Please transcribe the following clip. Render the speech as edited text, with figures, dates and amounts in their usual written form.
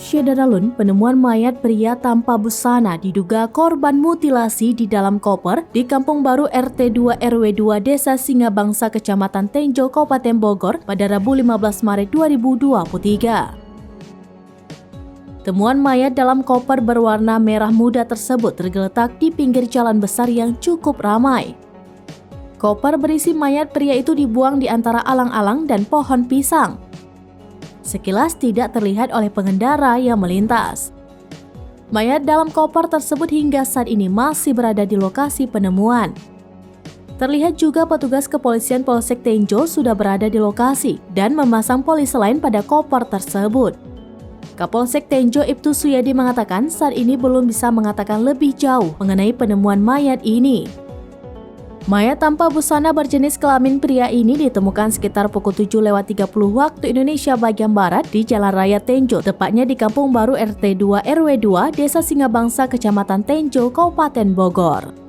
Syederalun, penemuan mayat pria tanpa busana diduga korban mutilasi di dalam koper di Kampung Baru RT 2 RW 2 Desa Singabangsa Kecamatan Tenjo, Kabupaten Bogor pada Rabu 15 Maret 2023. Temuan mayat dalam koper berwarna merah muda tersebut tergeletak di pinggir jalan besar yang cukup ramai. Koper berisi mayat pria itu dibuang di antara alang-alang dan pohon pisang. Sekilas tidak terlihat oleh pengendara yang melintas. Mayat dalam koper tersebut hingga saat ini masih berada di lokasi penemuan. Terlihat juga petugas kepolisian Polsek Tenjo sudah berada di lokasi dan memasang polisi lain pada koper tersebut. Kapolsek Tenjo Ibtu Suyadi mengatakan saat ini belum bisa mengatakan lebih jauh mengenai penemuan mayat ini. Mayat tanpa busana berjenis kelamin pria ini ditemukan sekitar pukul 7.30 waktu Indonesia bagian Barat di Jalan Raya Tenjo, tepatnya di Kampung Baru RT 2 RW 2 Desa Singabangsa Kecamatan Tenjo, Kabupaten Bogor.